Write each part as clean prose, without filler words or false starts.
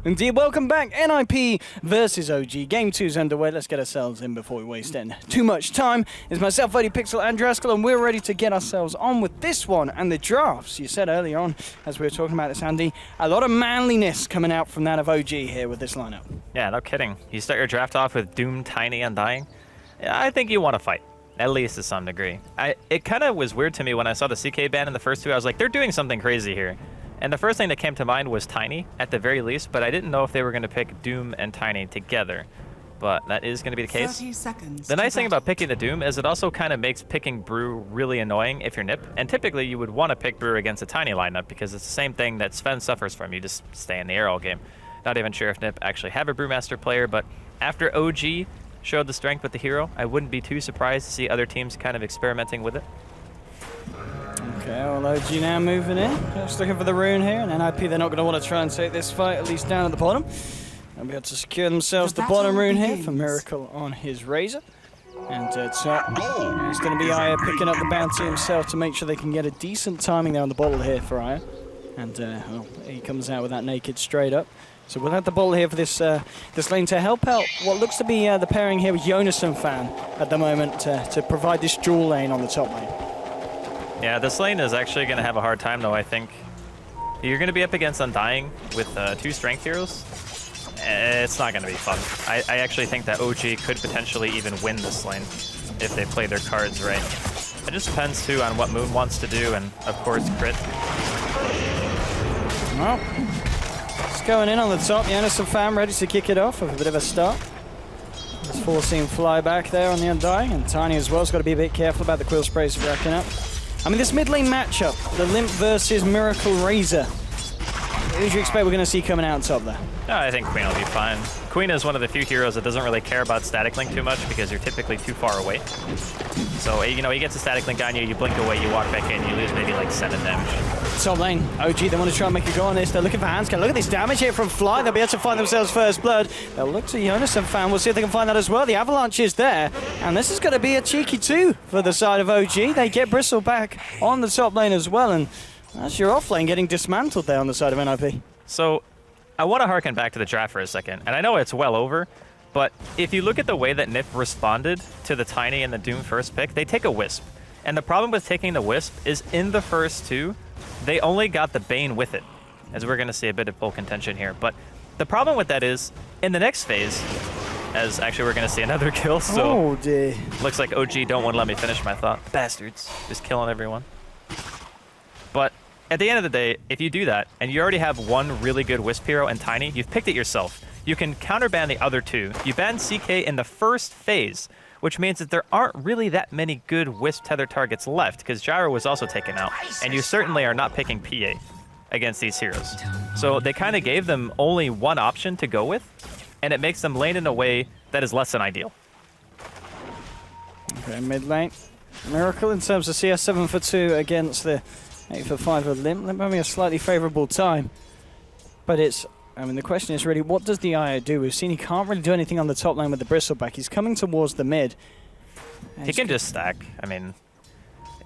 Indeed, welcome back. NiP versus OG. Game 2's underway. Let's get ourselves in before we waste too much time. It's myself, VodyPixel, and Draskell, and we're ready to get ourselves on with this one and the drafts. You said earlier on, as we were talking about this, Andy, a lot of manliness coming out from that of OG here with this lineup. Yeah, no kidding. You start your draft off with Doom, Tiny, and Dying. Yeah, I think you want to fight, at least to some degree. It kind of was weird to me when I saw the CK ban in the first two. I was like, they're doing something crazy here. And the first thing that came to mind was Tiny, at the very least, but I didn't know if they were going to pick Doom and Tiny together. But that is going to be the case. 30 seconds. The nice thing about picking the Doom is it also kind of makes picking Brew really annoying if you're NiP. And typically you would want to pick Brew against a Tiny lineup because it's the same thing that Sven suffers from. You just stay in the air all game. Not even sure if NiP actually have a Brewmaster player, but after OG showed the strength with the hero, I wouldn't be too surprised to see other teams kind of experimenting with it. Okay, well, OG now moving in. Just looking for the rune here, and NiP, they're not going to want to try and take this fight, at least down at the bottom. They'll be able to secure themselves the bottom rune here for Miracle on his Razor. And it's going to be Aya picking up the bounty himself to make sure they can get a decent timing there on the bottle here for Aya. And well, he comes out with that naked straight up. So we'll have the ball here for this this lane to help out what looks to be the pairing here with Jonas and Fan at the moment to provide this dual lane on the top lane. Yeah, this lane is actually going to have a hard time, though, I think. You're going to be up against Undying with two strength heroes. It's not going to be fun. I actually think that OG could potentially even win this lane if they play their cards right. It just depends, too, on what Moon wants to do, and, of course, crit. Well, it's going in on the top. Jonas and Fan ready to kick it off with a bit of a start. Just forcing fly back there on the Undying, and Tiny as well has got to be a bit careful about the quill sprays racking up. I mean, this mid lane matchup, the Limp versus Miracle Razor, who do you expect we're going to see coming out on top there? No, I think Queen will be fine. Queen is one of the few heroes that doesn't really care about static link too much because you're typically too far away. So, you know, he gets a static link on you, you blink away, you walk back in, you lose maybe like 7 damage. Top lane, OG, they want to try and make a go on this. They're looking for Handscan. Look at this damage here from Fly. They'll be able to find themselves first blood. They'll look to Jonas and Fan. We'll see if they can find that as well. The Avalanche is there. And this is going to be a cheeky 2 for the side of OG. They get Bristle back on the top lane as well. And that's your off lane getting dismantled there on the side of NiP. So, I want to harken back to the draft for a second. And I know it's well over, but if you look at the way that NiP responded to the Tiny and the Doom first pick, they take a Wisp. And the problem with taking the Wisp is in the first two, they only got the Bane with it, as we're going to see a bit of full contention here. But the problem with that is, in the next phase, as actually we're going to see another kill, so oh dear. Looks like OG don't want to let me finish my thought. Bastards, just killing everyone. But at the end of the day, if you do that, and you already have one really good Wisp hero and Tiny, you've picked it yourself. You can counterban the other two. You ban CK in the first phase, which means that there aren't really that many good Wisp tether targets left, because Gyro was also taken out, and you certainly are not picking PA against these heroes. So they kind of gave them only one option to go with, and it makes them lane in a way that is less than ideal. Okay, mid lane. Miracle in terms of CS 7 for 2 against the 8 for 5 of Limp. Limp having a slightly favourable time, but it's, I mean, the question is really, what does the IO do? We've seen he can't really do anything on the top lane with the Bristleback. He's coming towards the mid. He can just stack. I mean,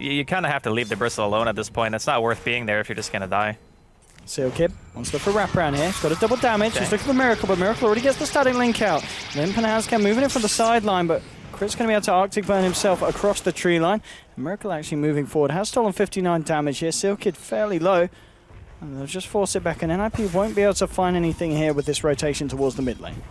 you kind of have to leave the Bristle alone at this point. It's not worth being there if you're just going to die. Seal Kid wants to look for wraparound here. He's got a double damage. Okay. He's looking for Miracle, but Miracle already gets the static link out. Limp and Handscan moving in from the sideline, but Crit's going to be able to Arctic Burn himself across the tree line. Miracle actually moving forward. Has stolen 59 damage here. Seal Kid fairly low. And they'll just force it back, and NiP won't be able to find anything here with this rotation towards the mid lane.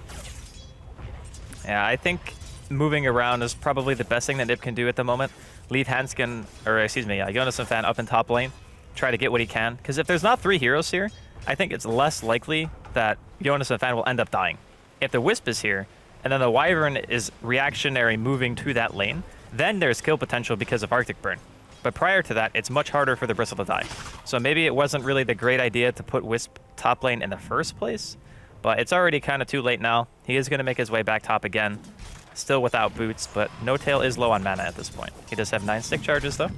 Yeah, I think moving around is probably the best thing that NiP can do at the moment. Leave Handscan, or excuse me, Jonas and Fan up in top lane. Try to get what he can. Because if there's not 3 heroes here, I think it's less likely that Jonas and Fan will end up dying. If the Wisp is here, and then the Wyvern is reactionary moving to that lane, then there's kill potential because of Arctic Burn. But prior to that, it's much harder for the Bristle to die. So maybe it wasn't really the great idea to put Wisp top lane in the first place, but it's already kind of too late now. He is going to make his way back top again, still without boots, but No Tail is low on mana at this point. He does have 9 stick charges though.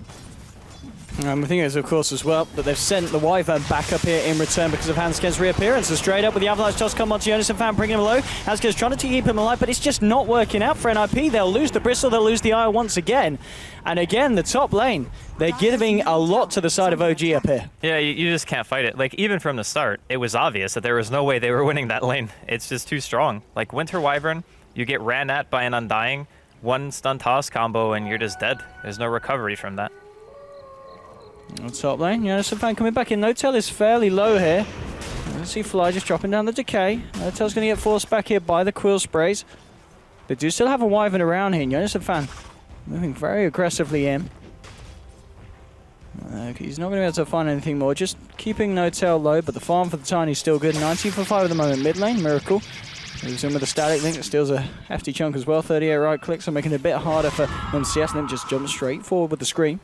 The thing is, of course, as well, that they've sent the Wyvern back up here in return because of Hansken's reappearance. And straight up with the Avalanche toss come onto Jonas and Fan, bringing him low. Hansken's trying to keep him alive, but it's just not working out for NiP. They'll lose the Bristle, they'll lose the Eye once again. And again, the top lane, they're giving a lot to the side of OG up here. Yeah, you just can't fight it. Like, even from the start, it was obvious that there was no way they were winning that lane. It's just too strong. Like, Winter Wyvern, you get ran at by an Undying, one stun toss combo, and you're just dead. There's no recovery from that. On top lane, Jonas and Fan coming back in. Notel is fairly low here. Let's see Fly just dropping down the decay. Notel's going to get forced back here by the Quill Sprays. They do still have a Wyvern around here. Jonas and Fan moving very aggressively in. He's not going to be able to find anything more. Just keeping Notel low, but the farm for the Tiny is still good. 19 for 5 at the moment. Mid lane, Miracle. Moves in with a static link that steals a hefty chunk as well. 38 right clicks, so making it a bit harder for MCS. And then just jumps straight forward with the screen.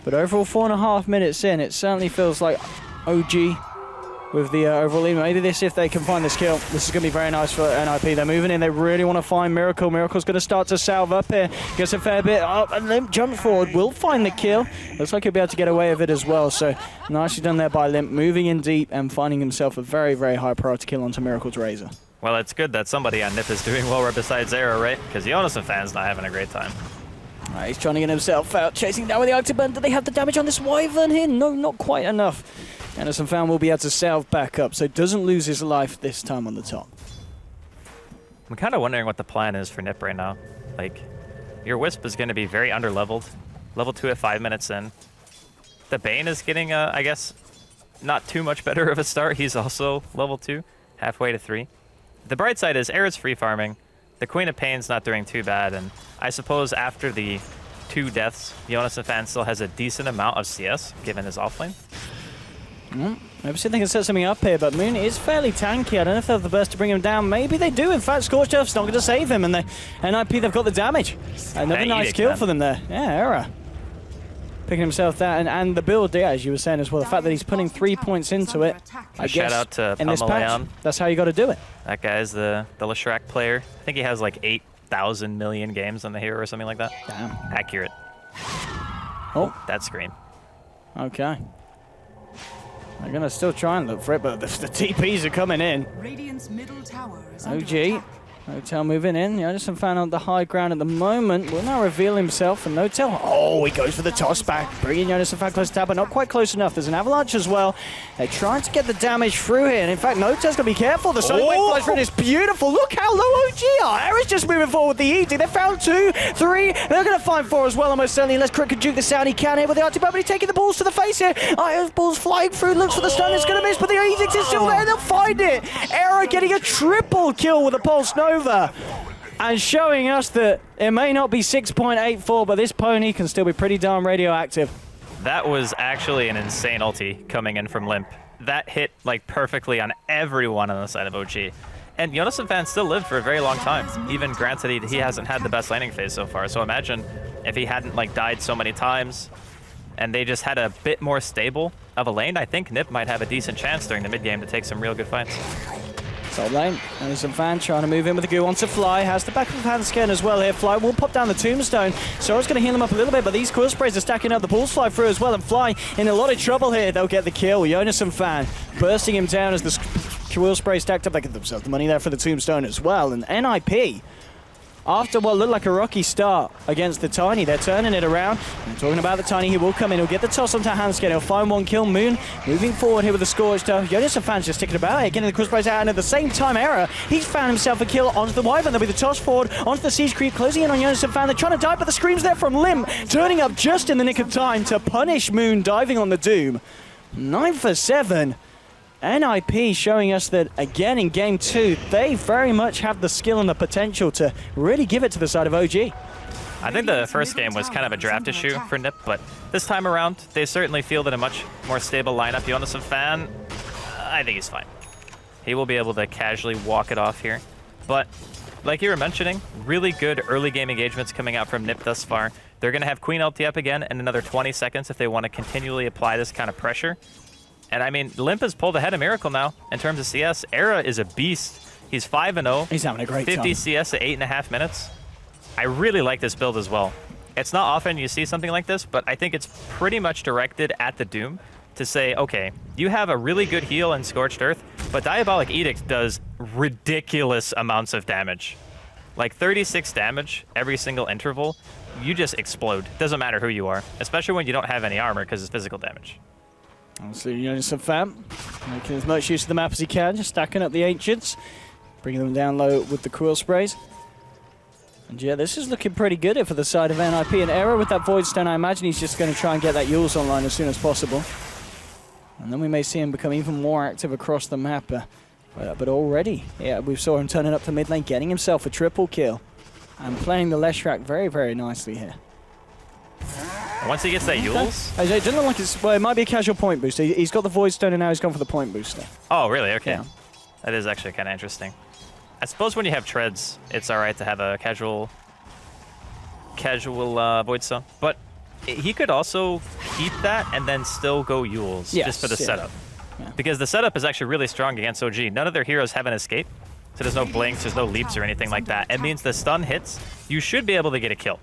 But overall, 4.5 minutes in, it certainly feels like OG with the overall lead. Maybe this, if they can find this kill, this is going to be very nice for NiP. They're moving in. They really want to find Miracle. Miracle's going to start to salve up here. Gets a fair bit up, and Limp jumps forward. Will find the kill. Looks like he'll be able to get away with it as well. So nicely done there by Limp, moving in deep and finding himself a very, very high priority kill onto Miracle's Razor. Well, it's good that somebody on NiP is doing well right besides Zera, right? Because Jonas and Fan's not having a great time. He's trying to get himself out, chasing down with the Octoburn. Do they have the damage on this Wyvern here? No, not quite enough. Anderson Fan will be able to salve back up, so doesn't lose his life this time on the top. I'm kind of wondering what the plan is for NiP right now. Like, your Wisp is going to be very underleveled. Level 2 at 5 minutes in. The Bane is getting, I guess, not too much better of a start. He's also level 2, halfway to 3. The bright side is Era's free farming. The Queen of Pain's not doing too bad, and I suppose after the 2 deaths, Jonas and Fan still has a decent amount of CS, given his offlane. Maybe see if they can set something up here, but Moon is fairly tanky. I don't know if they have the burst to bring him down. Maybe they do. In fact, Scorched Earth's not going to save him, and NiP, they've got the damage. Another nice kill for them there. Yeah, Era picking himself that, and the build, yeah, as you were saying as well, the fact that he's putting 3 points into it, I guess, shout out to in this patch, that's how you got to do it. That guy's the Leshrac player. I think he has like 8,000 million games on the hero or something like that. Damn. Accurate. Oh. That scream. Okay. They're going to still try and look for it, but the TPs are coming in. Radiant's middle tower is OG. Notel moving in. Jonas and Fan on the high ground at the moment. Will now reveal himself, and Notel. Oh, he goes for the toss back. Bringing Jonas and Fan close to tab, but not quite close enough. There's an avalanche as well. They're trying to get the damage through here, and in fact, Notel's going to be careful. The sonic wave flies through, and it's beautiful. Look how low OG are. Era's just moving forward with the ED. They found 2, 3. They're going to find 4 as well, almost certainly. Unless Crick can juke this out. He can here with the ulti, but he's taking the balls to the face here. Iron's balls flying through. Looks for the stun. It's going to miss, but the Edict is still there. They'll find it. Era getting a triple kill with a Pulse Nova. And showing us that it may not be 6.84, but this pony can still be pretty darn radioactive. That was actually an insane ulti coming in from Limp. That hit like perfectly on everyone on the side of OG. And Jonas and Fan still lived for a very long time, even granted he hasn't had the best laning phase so far. So imagine if he hadn't like died so many times and they just had a bit more stable of a lane. I think NiP might have a decent chance during the mid game to take some real good fights. Top lane, and some Fan trying to move in with the goo onto Fly. Has the back of Hansken as well here. Fly will pop down the tombstone. Sora's going to heal him up a little bit, but these Quill Sprays are stacking up. The balls fly through as well, and Fly in a lot of trouble here. They'll get the kill. Jonas and Fan bursting him down as the Quill Spray stacked up. They get themselves the money there for the tombstone as well. And NiP, after what looked like a rocky start against the Tiny, they're turning it around. I'm talking about the Tiny. He will come in. He'll get the toss onto Hansken. He'll find 1 kill. Moon moving forward here with the Scorched Earth. Jonas and Fan's just sticking about here, getting the Quill Sprays out, and at the same time, Era, he's found himself a kill onto the Wyvern. There'll be the toss forward onto the Siege Creep, closing in on Jonas and Fan. They're trying to dive, but the screams there from Lim, turning up just in the nick of time to punish Moon diving on the Doom. 9 for 7. NiP showing us that, again, in Game 2, they very much have the skill and the potential to really give it to the side of OG. I think the first game was kind of a draft issue for NiP, but this time around, they certainly fielded a much more stable lineup. Jonas and Fan, I think he's fine. He will be able to casually walk it off here. But, like you were mentioning, really good early game engagements coming out from NiP thus far. They're going to have Queen ulti up again in another 20 seconds if they want to continually apply this kind of pressure. And I mean, Limp has pulled ahead of Miracle now in terms of CS. Era is a beast. He's 5-0. He's having a great 50 time. CS at 8.5 minutes. I really like this build as well. It's not often you see something like this, but I think it's pretty much directed at the Doom to say, okay, you have a really good heal in Scorched Earth, but Diabolic Edict does ridiculous amounts of damage. Like 36 damage every single interval, you just explode. Doesn't matter who you are, especially when you don't have any armor because it's physical damage. Obviously, Jonas and Fam making as much use of the map as he can, just stacking up the Ancients, bringing them down low with the Quill Sprays. And yeah, this is looking pretty good here for the side of NiP. And Error with that Void Stone, I imagine he's just going to try and get that Yules online as soon as possible. And then we may see him become even more active across the map. But already, yeah, we saw him turning up to mid lane, getting himself a triple kill. And playing the Leshrac very, very nicely here. Once he gets that Yules? It doesn't look like it's... Well, it might be a casual point booster. He's got the Void Stone and now he's gone for the point booster. Oh, really? Okay. Yeah. That is actually kind of interesting. I suppose when you have treads, it's all right to have a casual Void Stone. But he could also keep that and then still go Yules just for the setup. Yeah. Because the setup is actually really strong against OG. None of their heroes have an escape. So there's no blinks, there's no leaps or anything like that. It means the stun hits, you should be able to get a kill.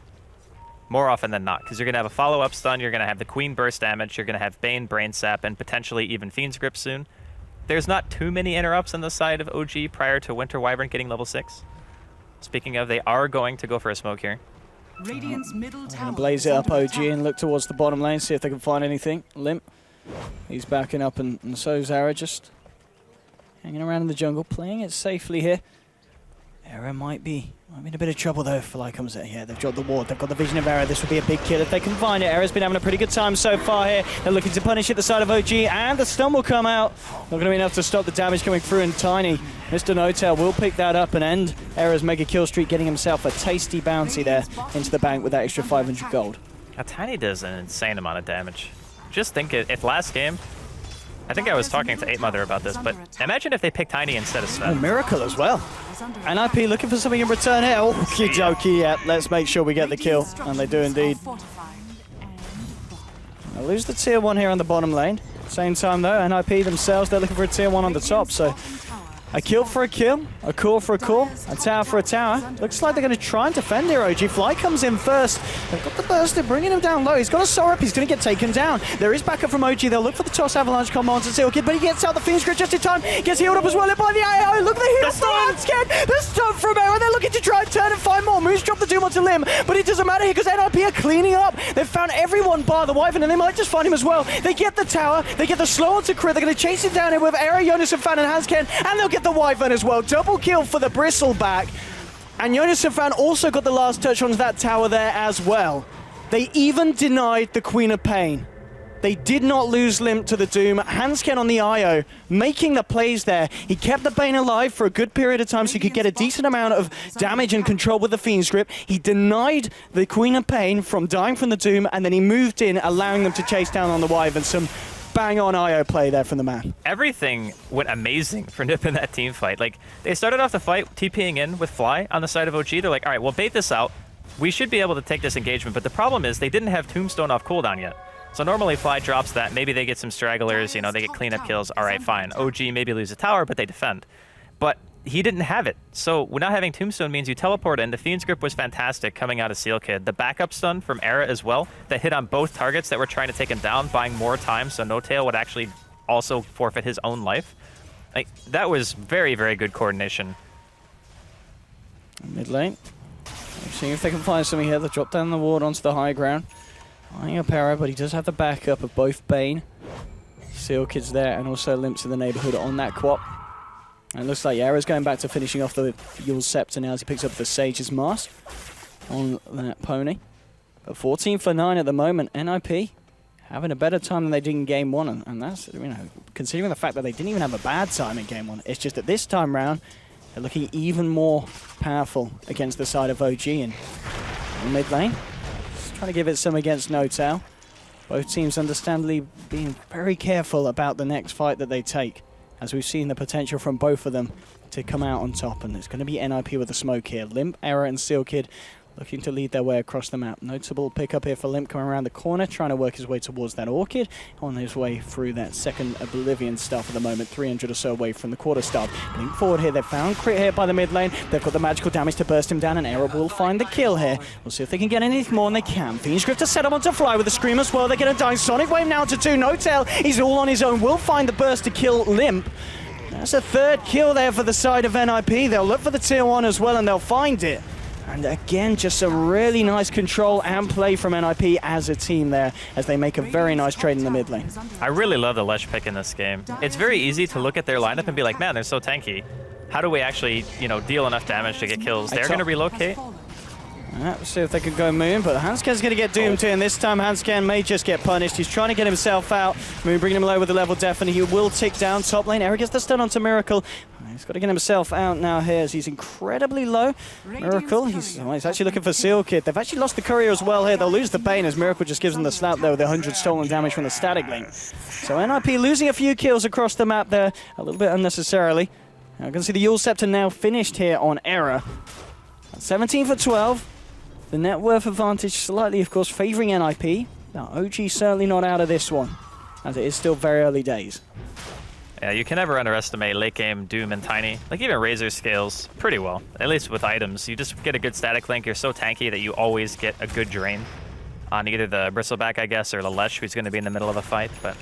More often than not, because you're going to have a follow-up stun, you're going to have the Queen Burst damage, you're going to have Bane, Brain Sap, and potentially even Fiend's Grip soon. There's not too many interrupts on the side of OG prior to Winter Wyvern getting level 6. Speaking of, they are going to go for a smoke here. Radiant's middle tower Blaze it up OG and look towards the bottom lane, see if they can find anything. Limp, he's backing up, and so Zara just hanging around in the jungle, playing it safely here. Era might be in a bit of trouble though if Fly comes out here. They've dropped the ward, they've got the Vision of Era. This would be a big kill if they can find it. Era's been having a pretty good time so far here. They're looking to punish at the side of OG, and the stun will come out. Not going to be enough to stop the damage coming through, and Tiny, Mr. No-Tail will pick that up and end Era's mega kill streak, getting himself a tasty bounty there into the bank with that extra 500 gold. Now, Tiny does an insane amount of damage. Just think if last game, I think I was talking to 8mother about this, but imagine if they picked Tiny instead of Sven. Oh, Miracle as well. NiP looking for something in return here. Oh, okie dokie, yeah, let's make sure we get the kill. And they do indeed. They lose the tier 1 here on the bottom lane. Same time though, NiP themselves, they're looking for a tier 1 on the top, so a kill for a kill, a core for a core, a tower for a tower. Looks like they're going to try and defend here, OG. Fly comes in first. They've got the burst, they're bringing him down low. He's got a Soar up, he's going to get taken down. There is backup from OG. They'll look for the toss avalanche combo onto Seal Kid, but he gets out the Fiend's Grip just in time. Gets healed up as well by the AO. Look at the heal from Hanskin. The stun from Era. They're looking to try and turn and find more. Moose drop the Doom onto Lim, but it doesn't matter here because NiP are cleaning up. They've found everyone bar the Wyvern, and they might just find him as well. They get the tower, they get the slow onto crit. They're going to chase him down here with Era, Jonas and Fan and Hanskin, and they'll get the Wyvern as well. Double kill for the Bristleback. And Jonas and Fan also got the last touch on that tower there as well. They even denied the Queen of Pain. They did not lose Limp to the Doom. Hansken on the IO, making the plays there. He kept the Bane alive for a good period of time so he could get a decent amount of damage and control with the Fiend's Grip. He denied the Queen of Pain from dying from the Doom, and then he moved in, allowing them to chase down on the Wyvern. Some bang-on IO play there from the man. Everything went amazing for NiP in that team fight. Like, they started off the fight TPing in with Fly on the side of OG. They're like, all right, we'll bait this out. We should be able to take this engagement, but the problem is they didn't have Tombstone off cooldown yet. So normally Fly drops that. Maybe they get some stragglers, you know, they get cleanup kills. All right, fine. OG maybe lose a tower, but they defend. But he didn't have it. So not having Tombstone means you teleport in. The Fiend's Grip was fantastic coming out of Seal Kid. The backup stun from Era as well that hit on both targets that were trying to take him down, buying more time so No-Tail would actually also forfeit his own life. Like, that was very, very good coordination. Mid lane. Seeing if they can find something here. They drop down the ward onto the high ground. Eyeing up Era, but he does have the backup of both Bane, Seal Kid's there, and also Limps in the neighborhood on that quap. And it looks like Era's going back to finishing off the Yule's Scepter now as he picks up the Sage's Mask on that pony. But 14 for 9 at the moment. NiP having a better time than they did in Game 1, and that's, you know, considering the fact that they didn't even have a bad time in Game 1. It's just that this time round, they're looking even more powerful against the side of OG in the mid lane. Just trying to give it some against No-Tail. Both teams understandably being very careful about the next fight that they take, as we've seen the potential from both of them to come out on top. And it's going to be NiP with a smoke here. Limp, Era, and Seal Kid looking to lead their way across the map. Notable pickup here for Limp coming around the corner, trying to work his way towards that Orchid, on his way through that second Oblivion stuff at the moment, 300 or so away from the quarterstaff. Limp forward here, they've found Crit here by the mid lane, they've got the magical damage to burst him down, and Arab will find the kill here. We'll see if they can get anything more than they can. Fiend's Grip to set up onto Fly with the Scream as well, they're going to die. Sonic Wave now to 2, Notel, he's all on his own, will find the burst to kill Limp. That's a third kill there for the side of NiP. They'll look for the tier 1 as well, and they'll find it. And again, just some really nice control and play from NiP as a team there, as they make a very nice trade in the mid lane. I really love the Lesh pick in this game. It's very easy to look at their lineup and be like, man, they're so tanky. How do we actually, deal enough damage to get kills? They're going to relocate. Let's see if they can go Moon, but Hanscan's going to get doomed here, and this time Hanscan may just get punished. He's trying to get himself out. Moon bringing him low with the level def, and he will tick down top lane. Eric gets the stun onto Miracle. He's got to get himself out now here, as he's incredibly low. Miracle, he's actually looking for Seal Kit. They've actually lost the Courier as well here. They'll lose the Bane, as Miracle just gives them the slap there with 100 stolen damage from the static link. So NiP losing a few kills across the map there, a little bit unnecessarily. Now, I can see the Yule Scepter now finished here on Error. 17 for 12. The net worth advantage slightly, of course, favouring NiP. Now, OG certainly not out of this one, as it is still very early days. Yeah, you can never underestimate late game Doom and Tiny. Like, even Razor scales pretty well, at least with items. You just get a good static link. You're so tanky that you always get a good drain on either the Bristleback, I guess, or the Lesh, who's going to be in the middle of a fight. But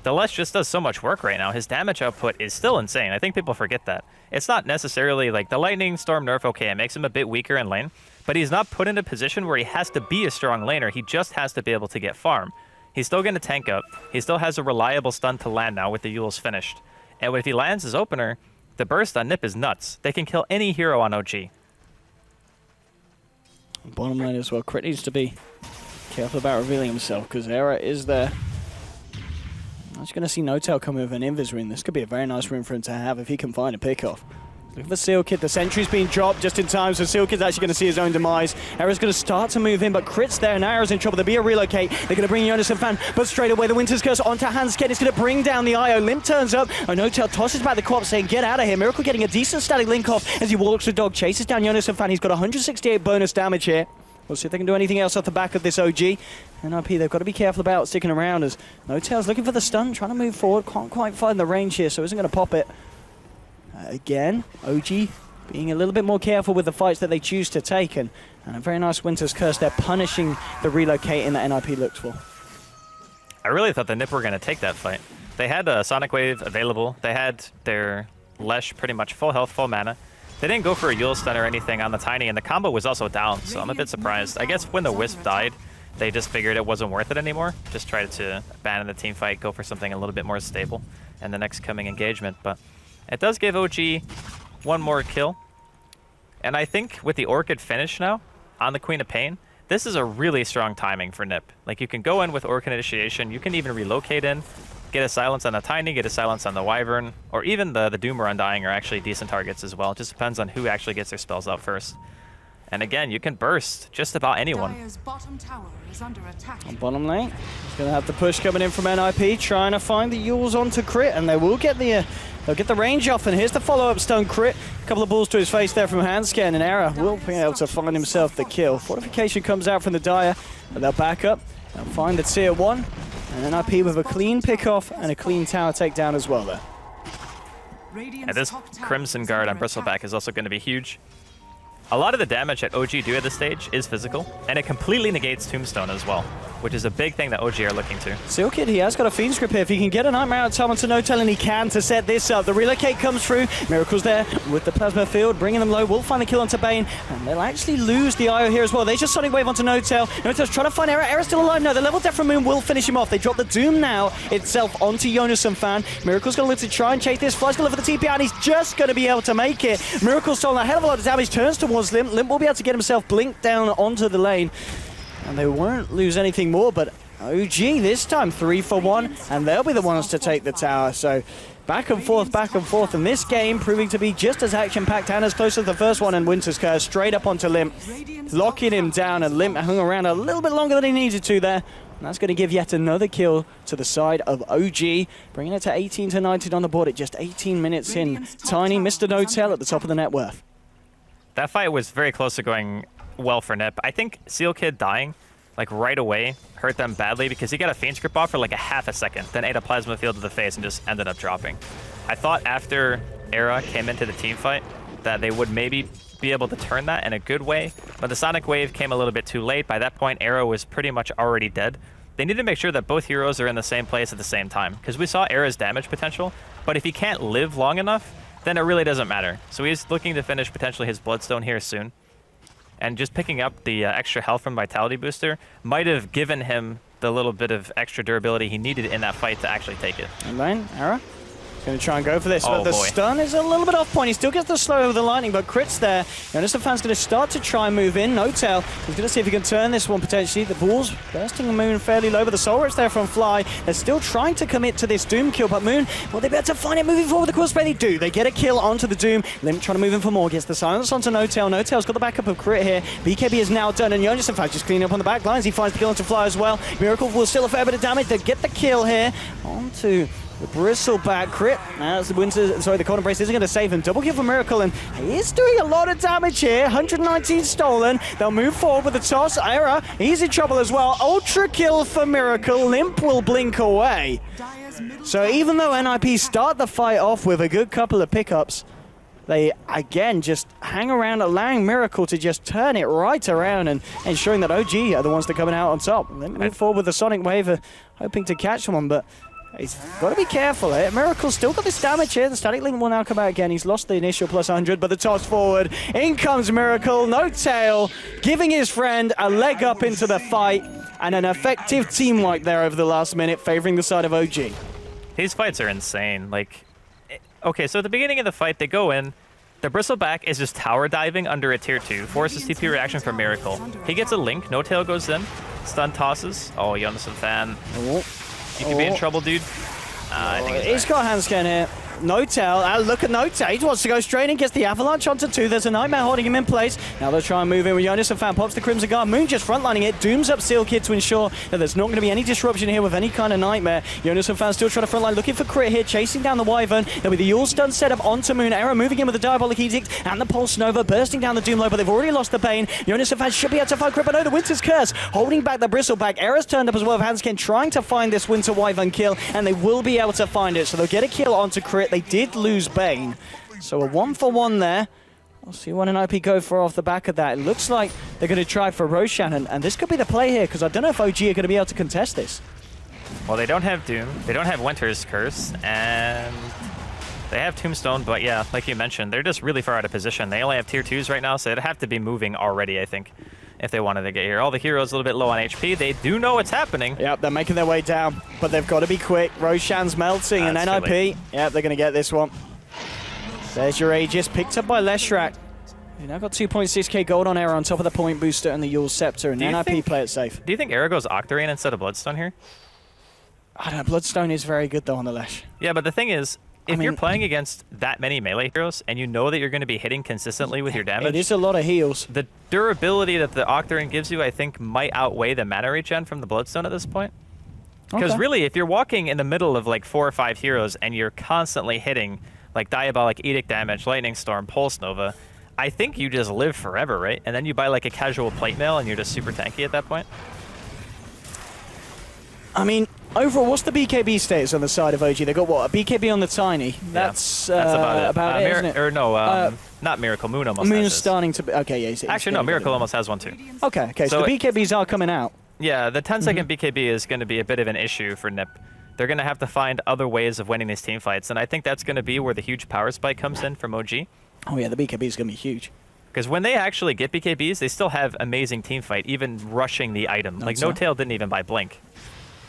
the Lesh just does so much work right now. His damage output is still insane. I think people forget that. It's not necessarily like the Lightning Storm nerf, okay, it makes him a bit weaker in lane, but he's not put in a position where he has to be a strong laner. He just has to be able to get farm. He's still going to tank up. He still has a reliable stun to land now with the Yules finished. And if he lands his opener, the burst on NiP is nuts. They can kill any hero on OG. Bottom lane as well. Crit needs to be careful about revealing himself, because Era is there. I'm just going to see Notel come with an Invis rune. This could be a very nice rune for him to have if he can find a pick-off. Look for Seal Kid. The sentry's being dropped just in time, so Seal Kid's actually going to see his own demise. Era's going to start to move in, but Crit's there, and Era's in trouble. There'll be a relocate. They're going to bring Jonas and Fan, but straight away the Winter's Curse onto Hansken. It's going to bring down the IO. Limp turns up. Notel tosses back the co-op, saying, get out of here. Miracle getting a decent static link off as he walks the dog, chases down Jonas and Fan. He's got 168 bonus damage here. We'll see if they can do anything else off the back of this OG. NiP, they've got to be careful about sticking around, as Notel's looking for the stun, trying to move forward. Can't quite find the range here, so isn't going to pop it. Again, OG being a little bit more careful with the fights that they choose to take, and a very nice Winter's Curse there, punishing the relocating that NiP looks for. I really thought the NiP were going to take that fight. They had a Sonic Wave available. They had their Lesh pretty much full health, full mana. They didn't go for a Yule stun or anything on the Tiny, and the combo was also down, so I'm a bit surprised. I guess when the Wisp died, they just figured it wasn't worth it anymore. Just tried to abandon the team fight, go for something a little bit more stable in the next coming engagement. But it does give OG one more kill. And I think with the Orchid finish now on the Queen of Pain, this is a really strong timing for NiP. Like, you can go in with Orchid Initiation, you can even relocate in, get a silence on the Tiny, get a silence on the Wyvern, or even the Doom or Undying are actually decent targets as well. It just depends on who actually gets their spells out first. And again, you can burst just about anyone. Bottom tower is under attack. On bottom lane, he's going to have the push coming in from NiP, trying to find the Yules onto Crit, and they will get the they'll get the range off, and here's the follow-up stun Crit. A couple of balls to his face there from Hanscan, and Era will be able to find himself the kill. Fortification comes out from the Dire, but they'll back up, they'll find the tier 1, and NiP with a clean pick-off and a clean tower takedown as well there. And this Crimson Guard on Bristleback is also going to be huge. A lot of the damage that OG do at this stage is physical, and it completely negates Tombstone as well, which is a big thing that OG are looking to. Seal Kid, he has got a Fiend's Grip here. If he can get a Nightmare out of time onto Notel, and he can to set this up. The relocate comes through. Miracle's there with the Plasma Field, bringing them low. Will find the kill onto Bane, and they'll actually lose the IO here as well. They just Sonic Wave onto Notel. Notel's trying to find Era. Era's still alive. No, the level death from Moon will finish him off. They drop the Doom now itself onto Jonas and Fan. Miracle's going to look to try and chase this. Fly's going to look for the TP out, and he's just going to be able to make it. Miracle's stolen a hell of a lot of damage, turns towards Limp. Limp will be able to get himself blinked down onto the lane, and they won't lose anything more, but OG this time 3 for 1, and they'll be the ones to take the tower. So back and forth, and this game proving to be just as action-packed and as close as the first one, and Winter's Curse straight up onto Limp, locking him down, and Limp hung around a little bit longer than he needed to there. And that's going to give yet another kill to the side of OG, bringing it to 18 to 19 on the board at just 18 minutes in. Tiny, Mr. Notel at the top of the net worth. That fight was very close to going well for NiP. I think Seal Kid dying like right away hurt them badly because he got a Fiend's Grip off for like a half a second, then ate a Plasma Field to the face and just ended up dropping. I thought after Era came into the team fight that they would maybe be able to turn that in a good way, but the Sonic Wave came a little bit too late. By that point, Era was pretty much already dead. They need to make sure that both heroes are in the same place at the same time, because we saw Era's damage potential, but if he can't live long enough, then it really doesn't matter. So he's looking to finish potentially his Bloodstone here soon. And just picking up the extra health from Vitality Booster might have given him the little bit of extra durability he needed in that fight to actually take it. And then, Era going to try and go for this, Oh, but the boy. stun is a little bit off point. He still gets the slow over the lightning, but Crit's there. Jonas the fan's going to start to try and move in. No Tail. He's going to see if he can turn this one potentially. The ball's bursting the Moon fairly low, but the Soul Rift's there from Fly. They're still trying to commit to this Doom kill, but Moon, will they be able to find it moving forward with the quill spray? They do. They get a kill onto the Doom. Limp trying to move in for more. Gets the silence onto No Tail. No Tail's got the backup of Crit here. BKB is now done, and Jonas the fan just cleaning up on the back lines. He finds the kill onto Fly as well. Miracle will still a fair bit of damage. They get the kill here onto the Bristleback. Crit. As the the Corner Brace isn't going to save him. Double kill for Miracle, and he is doing a lot of damage here. 119 stolen. They'll move forward with the toss. Era, he's in trouble as well. Ultra kill for Miracle. Limp will blink away. So even though NiP start the fight off with a good couple of pickups, they again just hang around, allowing Miracle to just turn it right around and ensuring that OG are the ones that are coming out on top. They move forward with the Sonic Wave, hoping to catch one, but he's got to be careful here. Miracle's still got this damage here. The Static Link will now come out again. He's lost the initial plus 100, but the toss forward. In comes Miracle. No Tail, giving his friend a leg up into the fight, and an effective team wipe there over the last minute, favoring the side of OG. These fights are insane. Like, okay, so at the beginning of the fight, they go in. The Bristleback is just tower diving under a tier 2. Forces TP reaction from Miracle. He gets a link. No Tail goes in. Stun tosses. Oh, Jonas fan. Oh. You could be in trouble, dude. I think He's got handscan here. No Tail. Look at No Tail. He wants to go straight in. Gets the avalanche onto 2. There's a Nightmare holding him in place. Now they'll try and move in with Jonas and fan. Pops the Crimson Guard. Moon just frontlining it. Dooms up Seal Kid to ensure that there's not going to be any disruption here with any kind of Nightmare. Jonas and fan still trying to frontline. Looking for Crit here. Chasing down the Wyvern. There'll be the Yule Stun setup onto Moon. Era moving in with the Diabolic Edict and the Pulse Nova. Bursting down the Doom Low, but they've already lost the Bane. Jonas and fan should be able to find Crit, but no, the Winter's Curse. Holding back the Bristleback. Era's turned up as well with Hanskin, trying to find this Winter Wyvern kill, and they will be able to find it. So they'll get a kill onto Crit. They did lose Bane. So a 1-for-1 there. We'll see what NiP go for off the back of that. It looks like they're going to try for Roshan, and this could be the play here, because I don't know if OG are going to be able to contest this. Well, they don't have Doom. They don't have Winter's Curse, and they have Tombstone, but yeah, like you mentioned, they're just really far out of position. They only have tier 2s right now, so they'd have to be moving already, I think, if they wanted to get here. All the heroes a little bit low on HP. They do know what's happening. Yep, they're making their way down, but they've got to be quick. Roshan's melting, and NiP, yep, they're going to get this one. There's your Aegis, picked up by Leshrak. You've now got 2.6k gold on Era on top of the point booster and the Yule Scepter, and NiP play it safe. Do you think Era goes Octarine instead of Bloodstone here? I don't know, Bloodstone is very good though on the Lesh. Yeah, but the thing is, if you're playing against that many melee heroes and you know that you're going to be hitting consistently with your damage, it is a lot of heals. The durability that the Octarine gives you, I think, might outweigh the mana regen from the Bloodstone at this point. Because really, if you're walking in the middle of like 4 or 5 heroes and you're constantly hitting like Diabolic Edict damage, Lightning Storm, Pulse Nova, I think you just live forever, right? And then you buy like a casual plate mail and you're just super tanky at that point. I mean, overall, what's the BKB status on the side of OG? They got what? A BKB on the Tiny. That's about it, isn't it? Or no, not Miracle. Moon almost Moon's has starting to be... Okay, yeah. Actually, no, Miracle almost has one too. Okay, so the BKBs are coming out. Yeah, the 10-second BKB is going to be a bit of an issue for NiP. They're going to have to find other ways of winning these team fights, and I think that's going to be where the huge power spike comes in from OG. Oh yeah, the BKB is going to be huge. Because when they actually get BKBs, they still have amazing team fight, even rushing the item. Like, No Tail didn't even buy Blink.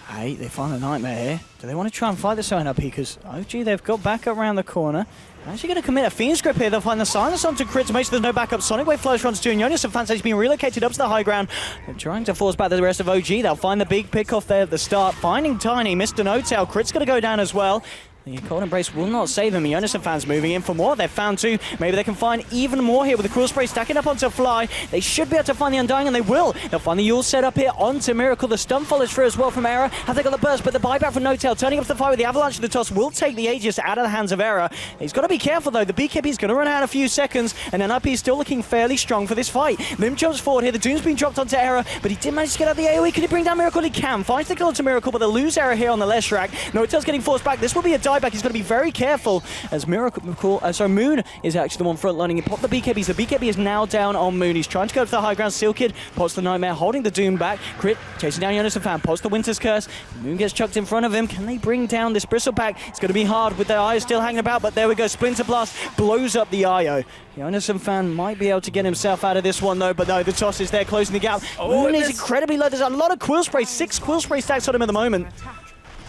Hey, they find a Nightmare here. Do they want to try and fight this NiP? Because OG, they've got back up around the corner. They're actually going to commit a Fiend's Grip here. They'll find the silence onto Crit to make sure there's no backup. Sonic Wave flash runs to, and Jonas and Fancy's been relocated up to the high ground. They're trying to force back the rest of OG. They'll find the big pick off there at the start. Finding Tiny, Mr. No Tail. Crit's going to go down as well. The cold embrace will not save them. The Unison fans moving in for more. They've found two. Maybe they can find even more here with the Cruel Spray stacking up onto Fly. They should be able to find the Undying, and they will. They'll find the Yule set up here onto Miracle. The stun follows through as well from Era. Have they got the burst? But the buyback from No-Tail turning up the fight with the Avalanche of the toss will take the Aegis out of the hands of Era. He's got to be careful though. The BKB is going to run out in a few seconds, and NiP is still looking fairly strong for this fight. Lim jumps forward here. The Doom's been dropped onto Era, but he did manage to get out the AoE. Can he bring down Miracle? He can. Finds the kill onto Miracle, but they'll lose Era here on the left rack. No-Tail's getting forced back. This will be a dieback. He's going to be very careful as Moon is actually the one frontlining. He popped the BKBs. The BKB is now down on Moon. He's trying to go to the high ground. Seal Kid pots the Nightmare, holding the Doom back. Crit chasing down Jonas Fan, pots the Winter's Curse. Moon gets chucked in front of him. Can they bring down this Bristleback? It's going to be hard with the Io still hanging about, but there we go. Splinter Blast blows up the Io. Jonas Fan might be able to get himself out of this one though, but no, the toss is there closing the gap. Moon is incredibly low. There's a lot of Quill Spray, 6 Quill Spray stacks on him at the moment.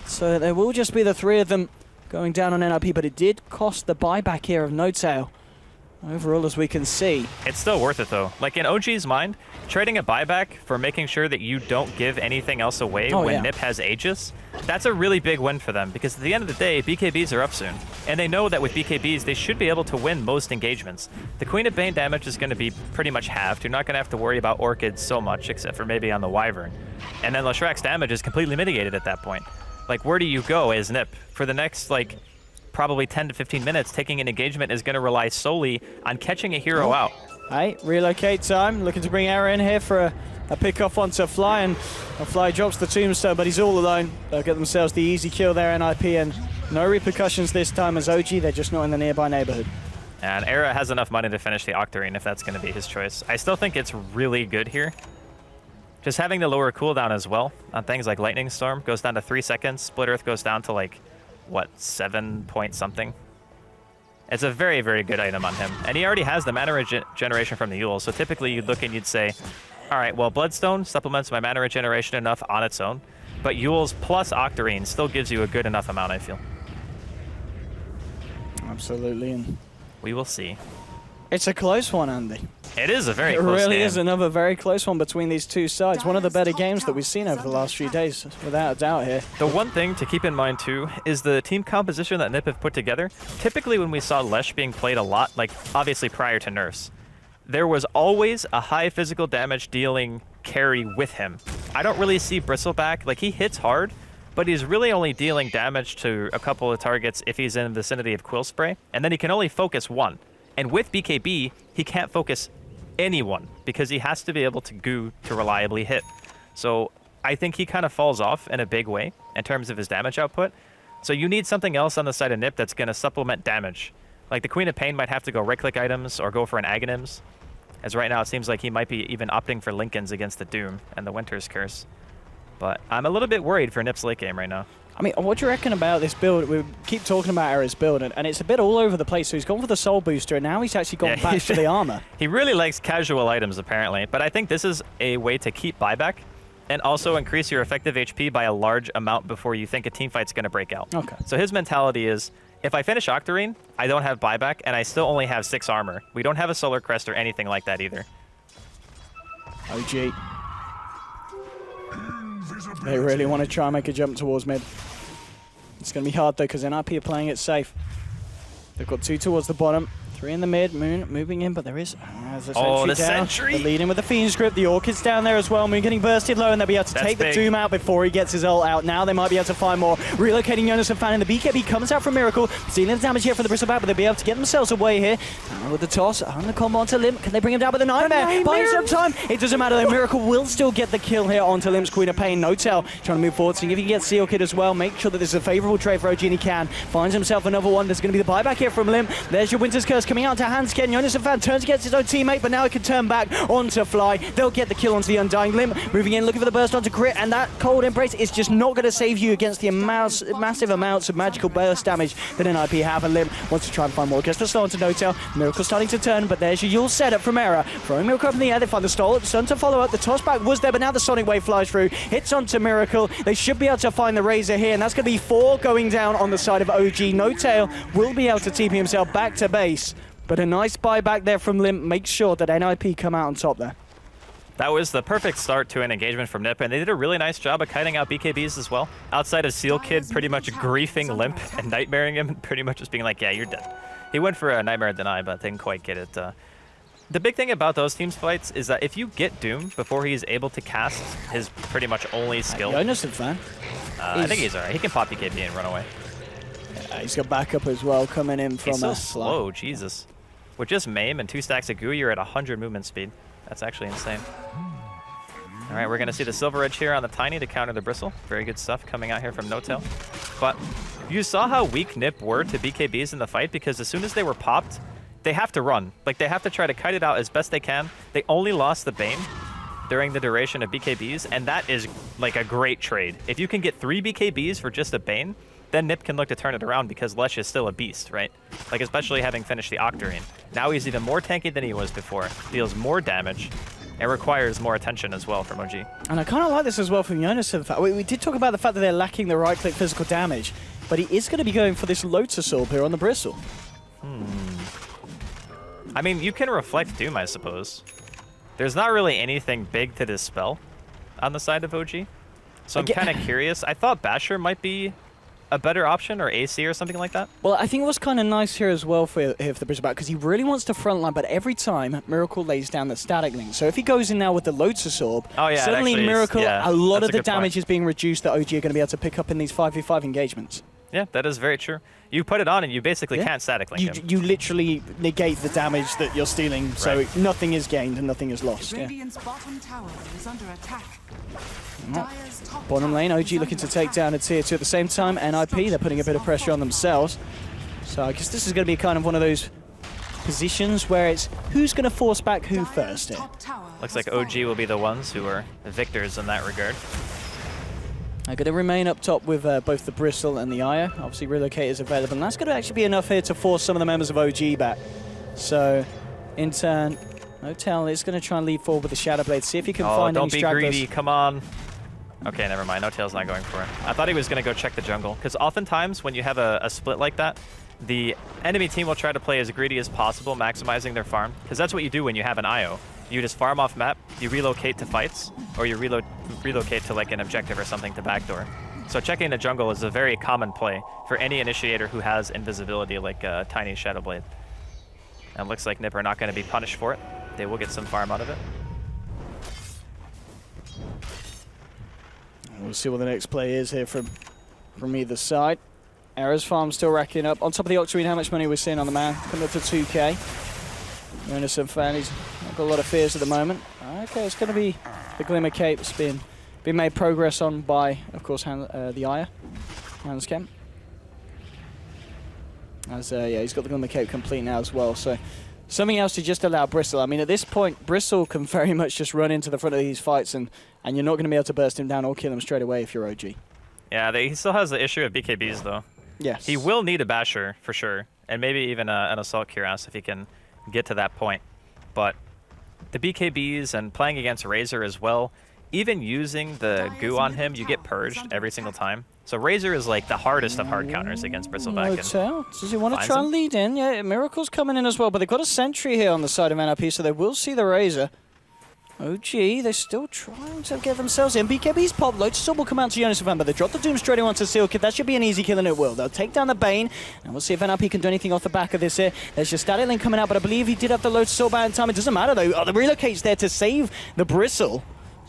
So there will just be the 3 of them going down on NiP, but it did cost the buyback here of No-Tail. Overall, as we can see. It's still worth it, though. Like, in OG's mind, trading a buyback for making sure that you don't give anything else away when NiP has Aegis, that's a really big win for them, because at the end of the day, BKBs are up soon. And they know that with BKBs, they should be able to win most engagements. The Queen of Bane damage is going to be pretty much halved. You're not going to have to worry about Orchid so much, except for maybe on the Wyvern. And then Leshrack's damage is completely mitigated at that point. Like, where do you go as NiP? For the next, like, probably 10 to 15 minutes, taking an engagement is going to rely solely on catching a hero out. Hey, relocate time. Looking to bring Era in here for a pick-off onto Fly, and Fly drops the Tombstone, but he's all alone. They'll get themselves the easy kill there, NiP, and no repercussions this time as OG. They're just not in the nearby neighborhood. And Era has enough money to finish the Octarine if that's going to be his choice. I still think it's really good here. Just having the lower cooldown as well on things like Lightning Storm goes down to 3 seconds. Split Earth goes down to like, what, 7 point something? It's a very, very good item on him. And he already has the mana regeneration from the Yule. So typically you'd look and you'd say, all right, well, Bloodstone supplements my mana regeneration enough on its own. But Yule's plus Octarine still gives you a good enough amount, I feel. Absolutely. And we will see. It's a close one, Andy. It is a very close game. It really game. is another very close one between these two sides. One of the better games that we've seen over the last few days, without a doubt here. The one thing to keep in mind, too, is the team composition that NiP have put together. Typically, when we saw Lesh being played a lot, like, obviously prior to nerfs, there was always a high physical damage dealing carry with him. I don't really see Bristleback. Like, he hits hard, but he's really only dealing damage to a couple of targets if he's in the vicinity of Quill Spray, and then he can only focus one. And with BKB, he can't focus anyone because he has to be able to goo to reliably hit. So I think he kind of falls off in a big way in terms of his damage output. So you need something else on the side of NiP that's going to supplement damage. Like the Queen of Pain might have to go right-click items or go for an Aghanims, as right now it seems like he might be even opting for Linken's against the Doom and the Winter's Curse. But I'm a little bit worried for NiP's late game right now. I mean, what do you reckon about this build? We keep talking about Era's build, and it's a bit all over the place. So he's gone for the Soul Booster, and now he's actually gone back to the armor. He really likes casual items, apparently. But I think this is a way to keep buyback and also increase your effective HP by a large amount before you think a teamfight's going to break out. Okay. So his mentality is, if I finish Octarine, I don't have buyback, and I still only have 6 armor. We don't have a Solar Crest or anything like that either. OG. They really want to try and make a jump towards mid. It's going to be hard, though, because NiP are playing it safe. They've got 2 towards the bottom, 3 in the mid. Moon moving in, but there is a sentry down. Sentry! They're leading with the Fiend's Grip. The Orchid's down there as well. Moon getting bursted low, and they'll be able to take the Doom out before he gets his ult out. Now they might be able to find more. Relocating Jonas and Fan, and the BKB comes out from Miracle. Stealing the damage here from the Bristleback, but they'll be able to get themselves away here. With the toss, on the combo onto Limp. Can they bring him down with a Nightmare? Buying some time. It doesn't matter, though. Miracle will still get the kill here onto Limp's Queen of Pain. No-Tail trying to move forward, seeing if he can get Seal Kid as well. Make sure that this is a favorable trade for OG, and he can. Finds himself another one. There's going to be the buyback here from Limp. There's your Winter's Curse coming out to Hansken. Jonas and Fan turns against his own teammate, but now he can turn back onto Fly. They'll get the kill onto the Undying. Limp moving in, looking for the burst onto Crit, and that Cold Embrace is just not going to save you against the massive amounts of magical burst damage that NiP have, and Limp wants to try and find more. Gets the slow onto No-Tail. Miracle starting to turn, but there's your Yule setup from Era. Throwing Miracle up in the air, they find the stun to follow up. The toss back was there, but now the Sonic Wave flies through, hits onto Miracle. They should be able to find the Razor here, and that's going to be 4 going down on the side of OG. No-Tail will be able to TP himself back to base, but a nice buyback there from Limp makes sure that NiP come out on top there. That was the perfect start to an engagement from NiP, and they did a really nice job of kiting out BKBs as well. Outside of Seal Kid pretty much griefing Limp and nightmaring him, and pretty much just being like, yeah, you're dead. He went for a Nightmare Deny, but didn't quite get it. The big thing about those teams fights is that if you get Doom before he's able to cast his pretty much only skill... Jonas fan. I think he's alright. He can pop BKB and run away. Yeah, he's got backup as well coming in from he's so slow, Jesus. With just Maim and 2 stacks of goo, you're at 100 movement speed. That's actually insane. All right, we're going to see the Silver Edge here on the Tiny to counter the Bristle. Very good stuff coming out here from NoTail. But you saw how weak NiP were to BKBs in the fight, because as soon as they were popped, they have to run. Like, they have to try to kite it out as best they can. They only lost the Bane during the duration of BKBs, and that is like a great trade. If you can get 3 BKBs for just a Bane, then NiP can look to turn it around, because Lesh is still a beast, right? Like, especially having finished the Octarine. Now he's even more tanky than he was before, deals more damage, and requires more attention as well from OG. And I kind of like this as well from Jonas. We did talk about the fact that they're lacking the right-click physical damage, but he is going to be going for this Lotus Orb here on the Bristle. I mean, you can reflect Doom, I suppose. There's not really anything big to dispel on the side of OG. So I'm kind of curious. I thought Basher might be a better option, or AC or something like that. Well, I think it was kind of nice here as well for the Bristle back, because he really wants to frontline, but every time Miracle lays down the static link. So if he goes in now with the Lotus Orb, suddenly Miracle, a lot of the damage is being reduced that OG are going to be able to pick up in these 5v5 engagements. Yeah, that is very true. You put it on and you basically can't static link him. You literally negate the damage that you're stealing, so nothing is gained and nothing is lost. Radiant's bottom tower is under attack. Dire's top Bottom tower lane, OG is looking to under take attack. down a tier 2 at the same time. NiP, they're putting a bit of pressure on themselves. So I guess this is going to be kind of one of those positions where it's who's going to force back who Dire's first here. top tower Looks has like OG fallen. will be the ones who are the victors in that regard. They're going to remain up top with both the Bristle and the Aya. Obviously, Relocate is available, and that's going to actually be enough here to force some of the members of OG back. So, in turn, NoTail is going to try and lead forward with the Shadow Blade, see if he can find any don't be stragglers. greedy, come on. Okay, never mind, NoTail's not going for it. I thought he was going to go check the jungle, because oftentimes when you have a split like that, the enemy team will try to play as greedy as possible, maximizing their farm, because that's what you do when you have an IO. You just farm off map, you relocate to fights, or you relocate to like an objective or something to backdoor. So checking the jungle is a very common play for any initiator who has invisibility like a Tiny Shadow Blade. And it looks like NiP are not going to be punished for it. They will get some farm out of it. We'll see what the next play is here from either side. Era's farm still racking up. On top of the Octarine, how much money we're seeing on the man? Coming up to 2k. Innocent fan, he's got a lot of fears at the moment. Okay, it's going to be the Glimmer Cape that's been made progress on by, of course, the Aya, Hanscam. As he's got the Glimmer Cape complete now as well. So something else to just allow Bristle. I mean, at this point, Bristle can very much just run into the front of these fights, and you're not going to be able to burst him down or kill him straight away if you're OG. Yeah, he still has the issue of BKBs though. Yes. He will need a Basher for sure, and maybe even an Assault Cuirass if he can get to that point. But the BKBs and playing against Razor as well, even using the goo on him, you get purged every single time. So Razor is like the hardest of hard counters against Bristleback. Does he want to try and lead in? Yeah, Miracle's coming in as well, but they've got a sentry here on the side of NiP, so they will see the Razor. OG, they're still trying to get themselves in. BKB's pop, Lotus Orb will come out to Jonas Van, but they drop the Doom straight onto Seal Kid. That should be an easy kill, and it will. They'll take down the Bane, and we'll see if NiP can do anything off the back of this here. There's just Static Link coming out, but I believe he did have the Lotus Orb out in time. It doesn't matter, though. Oh, the Relocate's there to save the Bristle.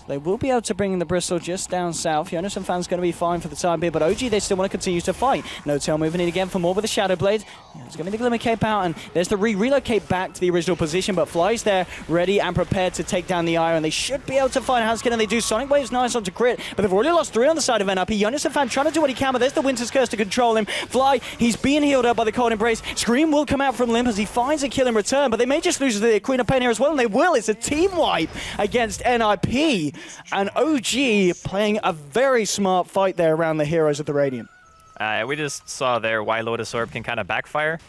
They will be able to bring the Bristle just down south. Jonas and Fan's going to be fine for the time being, but OG, they still want to continue to fight. NoTail moving in again for more with the Shadow Blade. There's going to be the Glimmer Cape out, and there's the relocate back to the original position, but Fly's there, ready and prepared to take down the Iron. They should be able to find Hanskin, and they do. Sonic Wave's nice onto crit, but they've already lost 3 on the side of NiP. Jonas and Fan trying to do what he can, but there's the Winter's Curse to control him. Fly, he's being healed up by the Cold Embrace. Scream will come out from Limp as he finds a kill in return, but they may just lose the Queen of Pain here as well, and they will. It's a team wipe against NiP, and OG playing a very smart fight there around the heroes of the Radiant. We just saw there why Lotus Orb can kind of backfire.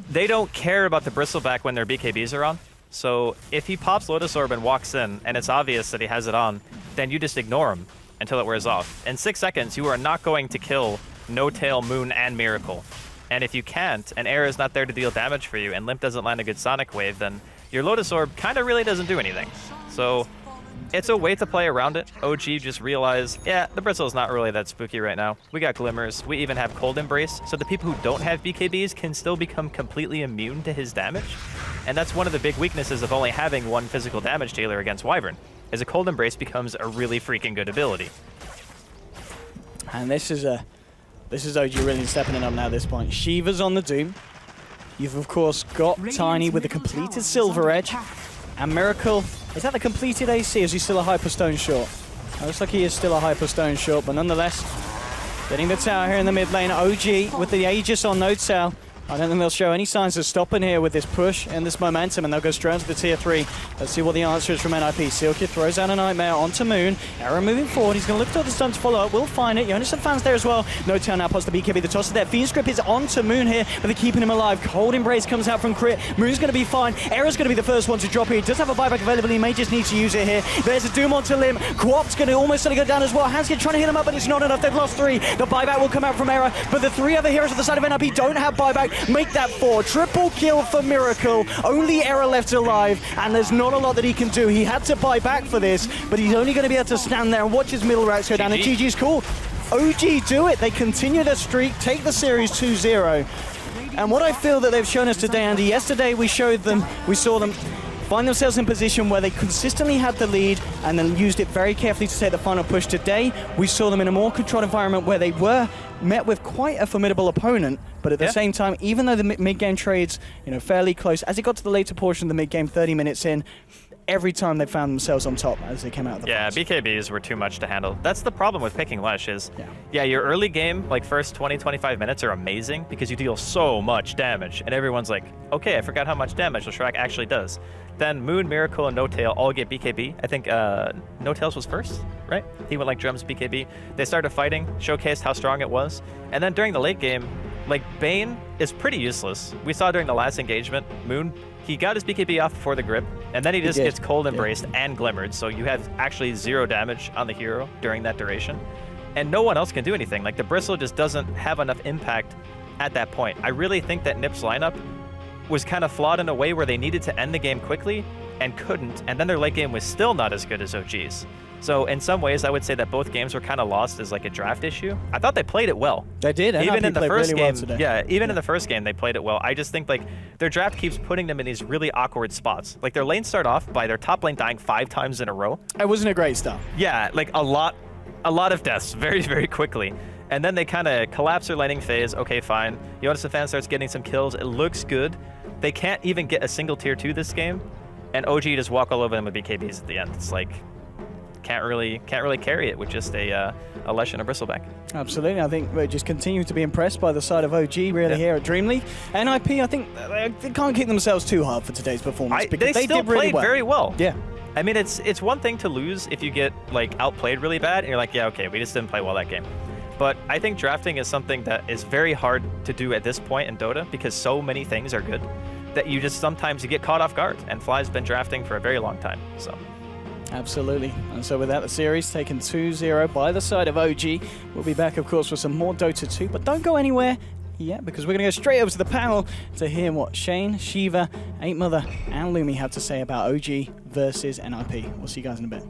They don't care about the Bristleback when their BKBs are on. So if he pops Lotus Orb and walks in, and it's obvious that he has it on, then you just ignore him until it wears off. In 6 seconds, you are not going to kill NoTail, Moon, and Miracle. And if you can't, and Air is not there to deal damage for you, and Limp doesn't land a good Sonic Wave, then your Lotus Orb kind of really doesn't do anything. So It's a way to play around it. OG just realized, yeah, the Bristle's not really that spooky right now. We got Glimmers. We even have Cold Embrace, so the people who don't have BKBs can still become completely immune to his damage. And that's one of the big weaknesses of only having one physical damage dealer against Wyvern, is a Cold Embrace becomes a really freaking good ability. And this is OG really stepping it up now at this point. Shiva's on the Doom. You've of course got Tiny with the completed Silver Edge. And Miracle, is that the completed AC, or is he still a Hyperstone short? It looks like he is still a Hyperstone short, but nonetheless, getting the tower here in the mid lane. OG with the Aegis on no tail. I don't think they'll show any signs of stopping here with this push and this momentum, and they'll go straight into the tier 3. Let's see what the answer is from NiP. Silky throws out a Nightmare onto Moon. Era moving forward. He's going to look for this time to follow up. We'll find it. Yonis fans there as well. No tail now, plus the BKB. The toss is there. Fiend Script is onto Moon here, but they're keeping him alive. Cold Embrace comes out from Crit. Moon's going to be fine. Era's going to be the first one to drop here. He does have a buyback available. He may just need to use it here. There's a Doom onto Lim. Quap's going to almost go down as well. Hanskin trying to hit him up, but it's not enough. They've lost 3. The buyback will come out from Era, but the 3 other heroes at the side of NiP don't have buyback. Make that 4. Triple kill for Miracle. Only Era left alive, and there's not a lot that he can do. He had to buy back for this, but he's only going to be able to stand there and watch his middle racks go down, and GG's cool. OG do it. They continue their streak, take the series 2-0. And what I feel that they've shown us today, Andy, yesterday we saw them find themselves in position where they consistently had the lead and then used it very carefully to take the final push. Today, we saw them in a more controlled environment where they were met with quite a formidable opponent, but at the same time, even though the mid-game trades, fairly close, as it got to the later portion of the mid-game, 30 minutes in, every time they found themselves on top as they came out of the fights. BKBs were too much to handle. That's the problem with picking Lesh is, your early game, like first 20, 25 minutes are amazing because you deal so much damage, and everyone's like, okay, I forgot how much damage Leshrac actually does. Then Moon, Miracle, and No Tail all get BKB. I think No Tails was first, right? He went like Drums BKB. They started fighting, showcased how strong it was. And then during the late game, like Bane is pretty useless. We saw during the last engagement, Moon, he got his BKB off before the grip, and then he just gets Cold Embraced and Glimmered, so you have actually 0 damage on the hero during that duration. And no one else can do anything. Like the Bristle just doesn't have enough impact at that point. I really think that NiP's lineup was kind of flawed in a way where they needed to end the game quickly and couldn't, and then their late game was still not as good as OG's. So in some ways, I would say that both games were kind of lost as like a draft issue. I thought they played it well. They did. Even in the first game, in the first game, they played it well. I just think like their draft keeps putting them in these really awkward spots. Like their lanes start off by their top lane dying 5 times in a row. It wasn't a great start. Yeah, like a lot of deaths very, very quickly. And then they kind of collapse their laning phase. Okay, fine. Yonis Fan starts getting some kills. It looks good. They can't even get a single tier 2 this game, and OG just walk all over them with BKBs at the end. It's like can't really carry it with just a Lesh and a Bristleback. Absolutely, I think we're just continuing to be impressed by the side of OG really here at DreamLeague. NiP, I think they can't keep themselves too hard for today's performance because they still did really played very well. Yeah. I mean, it's one thing to lose if you get like outplayed really bad, and you're like, yeah, okay, we just didn't play well that game. But I think drafting is something that is very hard to do at this point in Dota because so many things are good that you just sometimes you get caught off guard, and Fly's been drafting for a very long time. So. Absolutely. And so with that, the series taken 2-0 by the side of OG. We'll be back, of course, with some more Dota 2, but don't go anywhere yet because we're going to go straight over to the panel to hear what Shane, Shiva, 8mother, and Lumi have to say about OG versus NiP. We'll see you guys in a bit.